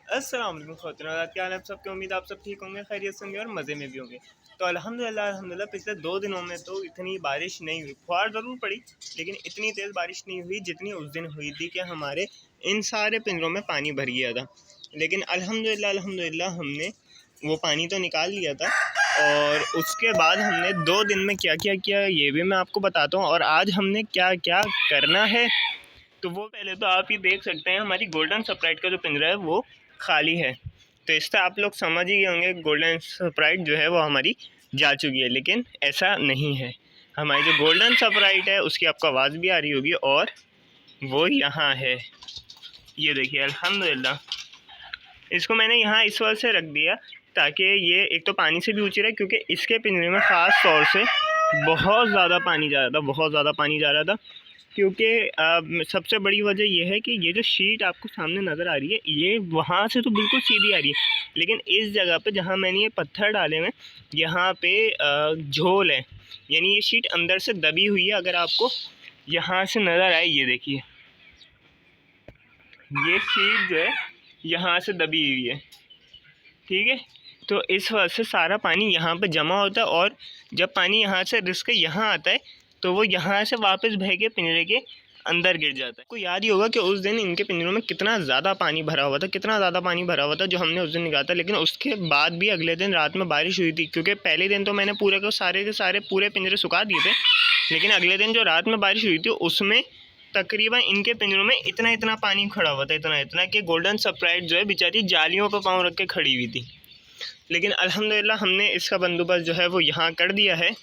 अस्सलाम वालेकुम ख़वातीन, क्या हाल है आप सबके। उम्मीद आप सब ठीक होंगे, खैरियत से होंगे और मज़े में भी होंगे। तो अल्हम्दुलिल्लाह पिछले 2 दिनों में तो इतनी बारिश नहीं हुई, फुहार ज़रूर पड़ी लेकिन इतनी तेज़ बारिश नहीं हुई जितनी उस दिन हुई थी कि हमारे इन सारे पिंजरों में पानी भर गया था। लेकिन अल्हम्दुलिल्लाह हमने वो पानी तो निकाल लिया था और उसके बाद हमने 2 दिन में क्या क्या किया ये भी मैं आपको बताता हूँ, और आज हमने क्या क्या करना है। तो वो पहले तो आप ही देख सकते हैं, हमारी गोल्डन स्प्राइट का जो पिंजरा है वो खाली है। तो इससे आप लोग समझ ही गए होंगे गोल्डन स्प्राइट जो है वो हमारी जा चुकी है, लेकिन ऐसा नहीं है। हमारी जो गोल्डन स्प्राइट है उसकी आपको आवाज़ भी आ रही होगी और वो यहाँ है। ये देखिए अल्हम्दुलिल्लाह, इसको मैंने यहाँ इस वजह से रख दिया ताकि ये एक तो पानी से भी ऊँची रहे, क्योंकि इसके पिंजरे में ख़ास तौर से बहुत ज़्यादा पानी जा रहा था, बहुत ज़्यादा पानी जा रहा था। क्योंकि सबसे बड़ी वजह यह है कि ये जो शीट आपको सामने नज़र आ रही है ये वहाँ से तो बिल्कुल सीधी आ रही है, लेकिन इस जगह पे जहाँ मैंने ये पत्थर डाले हुए यहाँ पे झोल है, यानी ये शीट अंदर से दबी हुई है। अगर आपको यहाँ से नज़र आए, ये देखिए ये शीट जो है यहाँ से दबी हुई है, ठीक है। तो इस वजह से सारा पानी यहाँ पे जमा होता है और जब पानी यहाँ से रिस के यहाँ आता है तो वो यहाँ से वापस बह के पिंजरे के अंदर गिर जाता है। आपको याद ही होगा कि उस दिन इनके पिंजरों में कितना ज़्यादा पानी भरा हुआ था, कितना ज़्यादा पानी भरा हुआ था जो हमने उस दिन निकाला था। लेकिन उसके बाद भी अगले दिन रात में बारिश हुई थी, क्योंकि पहले दिन तो मैंने पूरे के सारे पूरे पिंजरे सुखा दिए थे, लेकिन अगले दिन जो रात में बारिश हुई थी उसमें तकरीबन इनके पिंजरों में इतना इतना पानी खड़ा हुआ था, इतना इतना कि गोल्डन स्प्राइट जो है बेचारी जालियों पर पाँव रख के खड़ी हुई थी। लेकिन अल्हम्दुलिल्लाह हमने इसका बंदोबस्त जो है वो यहाँ कर दिया है,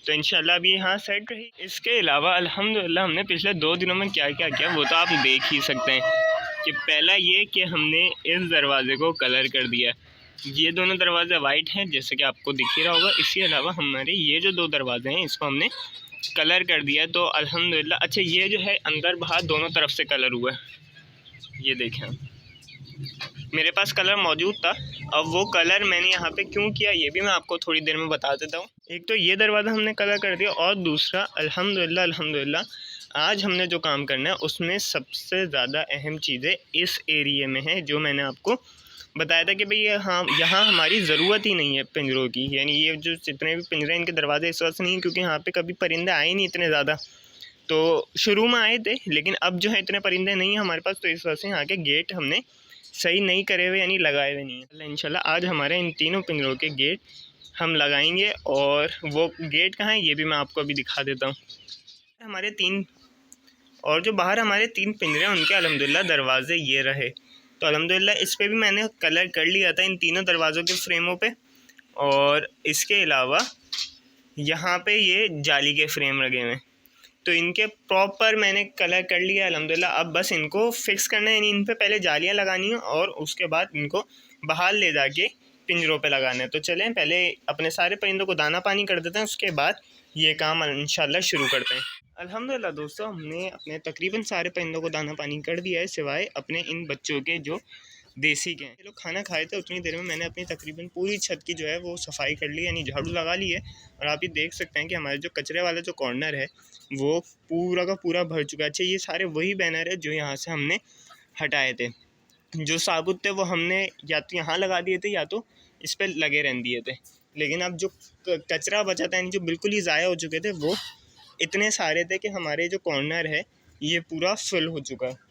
तो इंशाल्लाह अभी यहाँ सेट रही। इसके अलावा अल्हम्दुलिल्लाह हमने पिछले 2 दिनों में क्या क्या किया वो तो आप देख ही सकते हैं। कि पहला ये कि हमने इस दरवाज़े को कलर कर दिया। ये दोनों दरवाज़े वाइट हैं जैसे कि आपको दिख ही रहा होगा। इसके अलावा हमारे ये जो 2 दरवाज़े हैं इसको हमने कलर कर दिया, तो अल्हम्दुलिल्लाह। अच्छा, ये जो है अंदर बाहर दोनों तरफ से कलर हुआ है, ये देखें। मेरे पास कलर मौजूद था, अब वो कलर मैंने यहाँ पे क्यों किया ये भी मैं आपको थोड़ी देर में बता देता हूँ। एक तो ये दरवाज़ा हमने कलर कर दिया, और दूसरा अल्हम्दुलिल्लाह आज हमने जो काम करना है उसमें सबसे ज़्यादा अहम चीज़ें इस एरिए में है, जो मैंने आपको बताया था कि भाई यहाँ हमारी ज़रूरत ही नहीं है पिंजरों की। यानी ये जो जितने भी पिंजरे इनके दरवाजे इस वक्त नहीं, क्योंकि यहाँ पे कभी परिंदे आए नहीं इतने ज़्यादा। तो शुरू में आए थे लेकिन अब जो है इतने परिंदे नहीं हैं हमारे पास, तो इस वजह से यहाँ के गेट हमने सही नहीं करे हुए, यानी लगाए हुए नहीं है। इंशाल्लाह आज हमारे इन तीनों पिंजरों के गेट हम लगाएंगे, और वो गेट कहाँ है ये भी मैं आपको अभी दिखा देता हूँ। हमारे 3 और जो बाहर हमारे 3 पिंजरे हैं उनके अल्हम्दुलिल्लाह दरवाज़े ये रहे। तो अल्हम्दुलिल्लाह इस पर भी मैंने कलर कर लिया था, इन तीनों दरवाज़ों के फ्रेमों पे। और इसके अलावा यहाँ पे ये जाली के फ्रेम लगे हुए हैं, तो इनके प्रॉपर मैंने कलर कर लिया अल्हम्दुलिल्लाह। अब बस इनको फिक्स करना है, यानी इन पे पहले जालियाँ लगानी है और उसके बाद इनको बाहर ले जाके पिंजरों पे लगाना है। तो चलें पहले अपने सारे परिंदों को दाना पानी कर देते हैं, उसके बाद ये काम इंशाल्लाह शुरू करते हैं। अल्हम्दुलिल्लाह दोस्तों, हमने अपने तकरीबन सारे परिंदों को दाना पानी कर दिया है, सिवाय अपने इन बच्चों के जो देसी के हैं। ये लोग खाना खाए थे, उतनी देर में मैंने अपनी तकरीबन पूरी छत की जो है वो सफाई कर ली, यानी झाड़ू लगा ली है। और आप ये देख सकते हैं कि हमारे जो कचरे वाला जो कॉर्नर है वो पूरा का पूरा भर चुका है। अच्छा, ये सारे वही बैनर है जो यहाँ से हमने हटाए थे। जो साबुत थे वो हमने या तो यहाँ लगा दिए थे या तो इस पर लगे रहने दिए थे। लेकिन अब जो कचरा बचा था, यानी जो बिल्कुल ही ज़ाया हो चुके थे, वो इतने सारे थे कि हमारे जो कॉर्नर है ये पूरा फुल हो चुका है।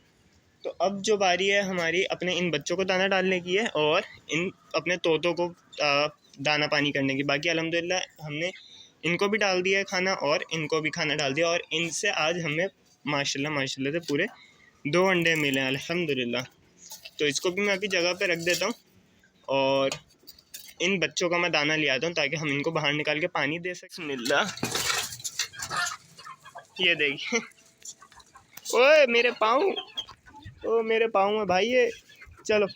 तो अब जो बारी है हमारी अपने इन बच्चों को दाना डालने की है और इन अपने तोतों को दाना पानी करने की। बाकी अल्हम्दुलिल्लाह हमने इनको भी डाल दिया है खाना और इनको भी खाना डाल दिया, और इनसे आज हमें माशाल्लाह से पूरे 2 अंडे मिले हैं अल्हम्दुलिल्लाह। तो इसको भी मैं अभी जगह पे रख देता हूँ और इन बच्चों का मैं दाना ले आता हूँ ताकि हम इनको बाहर निकाल के पानी दे सकें। बिस्मिल्लाह, ये देखिए। ओए मेरे पाँव, ओ मेरे पाँव में भाई, ये चलो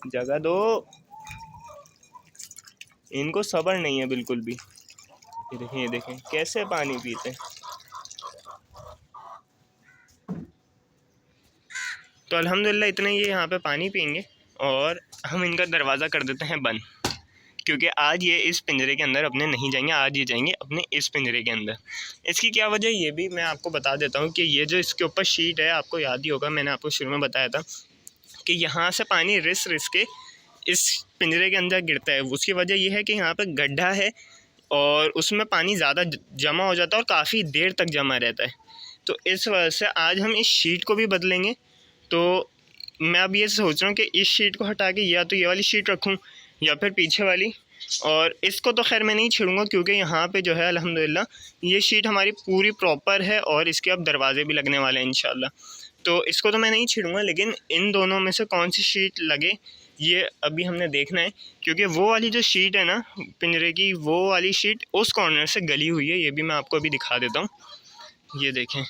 जगह दो, इनको सब्र नहीं है बिल्कुल भी। ये देखें कैसे पानी पीते हैं। तो अल्हम्दुलिल्लाह इतना ये यहाँ पे पानी पियेंगे और हम इनका दरवाज़ा कर देते हैं बंद, क्योंकि आज ये इस पिंजरे के अंदर अपने नहीं जाएंगे, आज ये जाएंगे अपने इस पिंजरे के अंदर। इसकी क्या वजह ये भी मैं आपको बता देता हूँ कि ये जो इसके ऊपर शीट है, आपको याद ही होगा मैंने आपको शुरू में बताया था कि यहाँ से पानी रिस के इस पिंजरे के अंदर गिरता है। उसकी वजह यह है कि यहाँ पर गड्ढा है और उसमें पानी ज़्यादा जमा हो जाता है और काफ़ी देर तक जमा रहता है। तो इस वजह से आज हम इस शीट को भी बदलेंगे। तो मैं अब ये सोच रहा हूँ कि इस शीट को हटा के या तो ये वाली शीट रखूँ या फिर पीछे वाली, और इसको तो खैर मैं नहीं छेड़ूंगा क्योंकि यहाँ पे जो है अल्हम्दुलिल्लाह ये शीट हमारी पूरी प्रॉपर है और इसके अब दरवाजे भी लगने वाले हैं इंशाल्लाह। तो इसको तो मैं नहीं छेड़ूंगा, लेकिन इन दोनों में से कौन सी शीट लगे ये अभी हमने देखना है, क्योंकि वो वाली जो शीट है ना पिंजरे की, वो वाली शीट उस कॉर्नर से गली हुई है। ये भी मैं आपको अभी दिखा देता हूँ, ये देखें,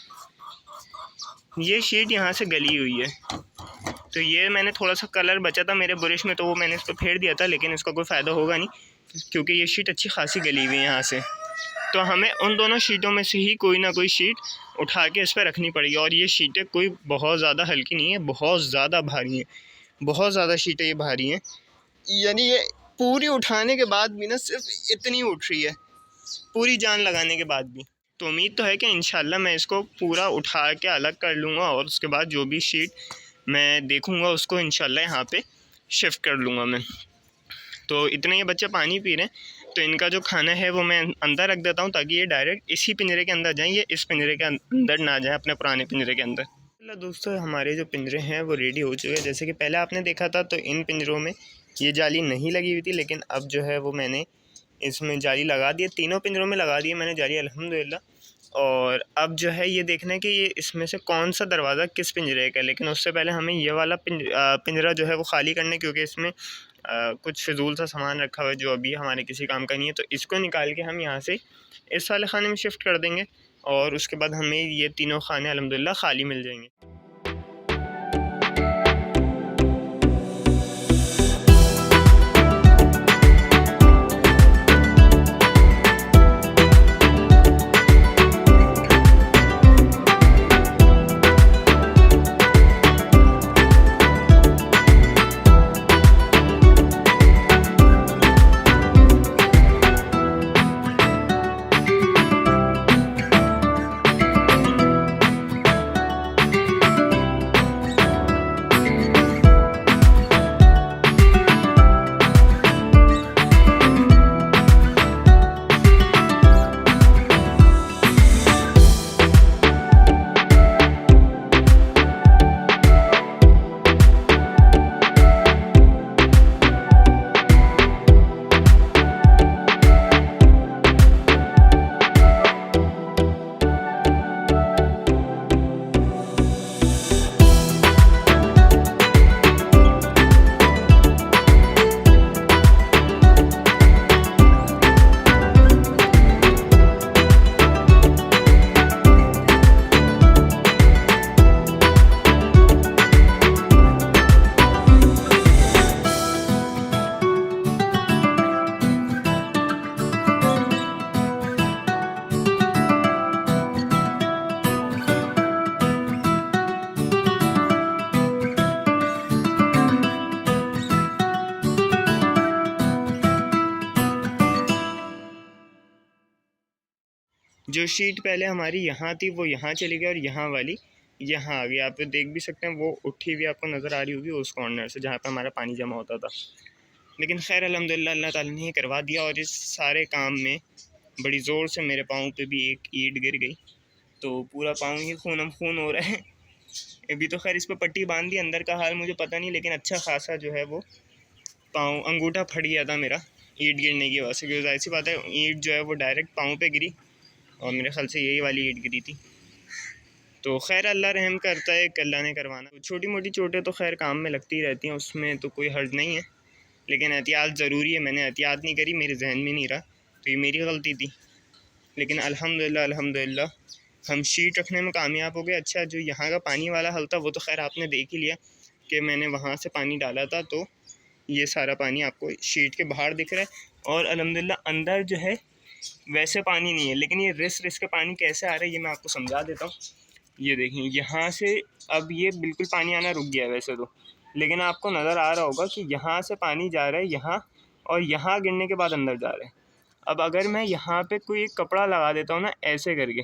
ये शीट यहाँ से गली हुई है। तो ये मैंने थोड़ा सा कलर बचा था मेरे ब्रश में, तो वो मैंने इसको फेर दिया था, लेकिन इसका कोई फ़ायदा होगा नहीं क्योंकि ये शीट अच्छी खासी गली हुई है यहाँ से। तो हमें उन दोनों शीटों में से ही कोई ना कोई शीट उठा के इस पर रखनी पड़ेगी। और ये शीटें कोई बहुत ज़्यादा हल्की नहीं है, बहुत ज़्यादा भारी हैं, बहुत ज़्यादा शीटें ये भारी हैं। यानी ये पूरी उठाने के बाद भी ना सिर्फ इतनी उठ रही है, पूरी जान लगाने के बाद भी। तो उम्मीद तो है कि इंशाल्लाह मैं इसको पूरा उठा के अलग कर लूँगा और उसके बाद जो भी शीट मैं देखूँगा उसको इंशाल्लाह यहाँ पे शिफ्ट कर लूँगा मैं। तो इतने ये बच्चे पानी पी रहे हैं, तो इनका जो खाना है वो मैं अंदर रख देता हूँ ताकि ये डायरेक्ट इसी पिंजरे के अंदर जाएँ, ये इस पिंजरे के अंदर ना जाए, अपने पुराने पिंजरे के अंदर। दोस्तों हमारे जो पिंजरे हैं वो रेडी हो चुके हैं। जैसे कि पहले आपने देखा था तो इन पिंजरों में ये जाली नहीं लगी हुई थी, लेकिन अब जो है वो मैंने इसमें जाली लगा दी है, तीनों पिंजरों में लगा दी है मैंने जाली अल्हम्दुलिल्लाह। और अब जो है ये देखना है कि ये इसमें से कौन सा दरवाज़ा किस पिंजरे का है। लेकिन उससे पहले हमें ये वाला पिंजरा जो है वो खाली करना है, क्योंकि इसमें कुछ फिजूल सा सामान रखा हुआ है जो अभी हमारे किसी काम का नहीं है। तो इसको निकाल के हम यहाँ से इस वाले खाने में शिफ्ट कर देंगे और उसके बाद हमें ये तीनों खाने अल्हम्दुलिल्लाह खाली मिल जाएंगे। जो शीट पहले हमारी यहाँ थी वो यहाँ चली गई और यहाँ वाली यहाँ आ गई। आप देख भी सकते हैं वो उठी हुई आपको नज़र आ रही होगी उस कॉर्नर से जहाँ पे हमारा पानी जमा होता था। लेकिन खैर अल्हम्दुलिल्लाह अल्लाह ताला ने करवा दिया और इस सारे काम में बड़ी ज़ोर से मेरे पाँव पे भी एक ईंट गिर गई, तो पूरा पाँव ही खून खून हो रहा है। अभी तो खैर इस पर पट्टी बांध दी, अंदर का हाल मुझे पता नहीं, लेकिन अच्छा खासा जो है वो पाँव अंगूठा फट गया था मेरा ईंट गिरने की वजह से, क्योंकि जाहिर सी बात है ईंट जो है वो डायरेक्ट पाँव पे गिरी और मेरे ख्याल से यही वाली ईंट गिरी थी। तो खैर अल्लाह रहम करता है, अल्लाह ने करवाना। छोटी मोटी चोटें तो खैर काम में लगती रहती हैं, उसमें तो कोई हर्ज नहीं है, लेकिन एहतियात ज़रूरी है। मैंने एहतियात नहीं करी, मेरे जहन में नहीं रहा, तो ये मेरी गलती थी। लेकिन अल्हम्दुलिल्लाह अल्हम्दुलिल्लाह हम शीट रखने में कामयाब हो गए। अच्छा जो यहाँ का पानी वाला हल था वो तो खैर आपने देख ही लिया कि मैंने वहाँ से पानी डाला था, तो ये सारा पानी आपको शीट के बाहर दिख रहा है। और अल्हम्दुलिल्लाह अंदर जो है वैसे पानी नहीं है, लेकिन ये रिस के पानी कैसे आ रहा है ये मैं आपको समझा देता हूँ। ये देखें यहाँ से अब ये बिल्कुल पानी आना रुक गया है वैसे तो, लेकिन आपको नज़र आ रहा होगा कि यहाँ से पानी जा रहा है यहाँ और यहाँ गिरने के बाद अंदर जा रहा है। अब अगर मैं यहाँ पे कोई एक कपड़ा लगा देता हूँ ना ऐसे करके,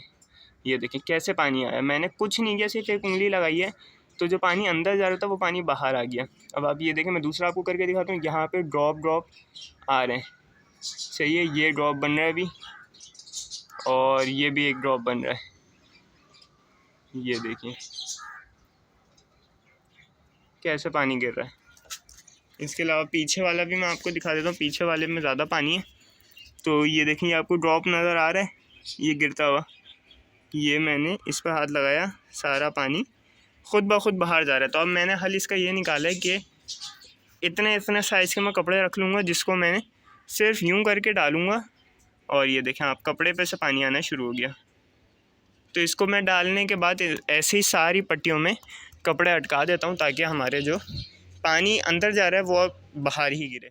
ये देखिए कैसे पानी आया, मैंने कुछ नहीं किया, सिर्फ एक उंगली लगाई है, तो जो पानी अंदर जा रहा था वो पानी बाहर आ गया। अब आप ये देखें, मैं दूसरा आपको करके दिखाता हूँ, यहाँ पे ड्रॉप ड्रॉप आ रहे हैं, सही है, ये ड्रॉप बन रहा है अभी, और ये भी एक ड्रॉप बन रहा है, ये देखिए कैसे पानी गिर रहा है। इसके अलावा पीछे वाला भी मैं आपको दिखा देता हूँ, पीछे वाले में ज़्यादा पानी है, तो ये देखिए आपको ड्रॉप नज़र आ रहा है, ये गिरता हुआ, ये मैंने इस पर हाथ लगाया, सारा पानी खुद ब खुद बाहर जा रहा है। तो अब मैंने हल इसका ये निकाला है कि इतने साइज़ के मैं कपड़े रख लूँगा, जिसको मैंने सिर्फ यूँ करके डालूँगा, और ये देखें आप कपड़े पे से पानी आना शुरू हो गया। तो इसको मैं डालने के बाद ऐसे ही सारी पट्टियों में कपड़े अटका देता हूँ, ताकि हमारे जो पानी अंदर जा रहा है वो बाहर ही गिरे।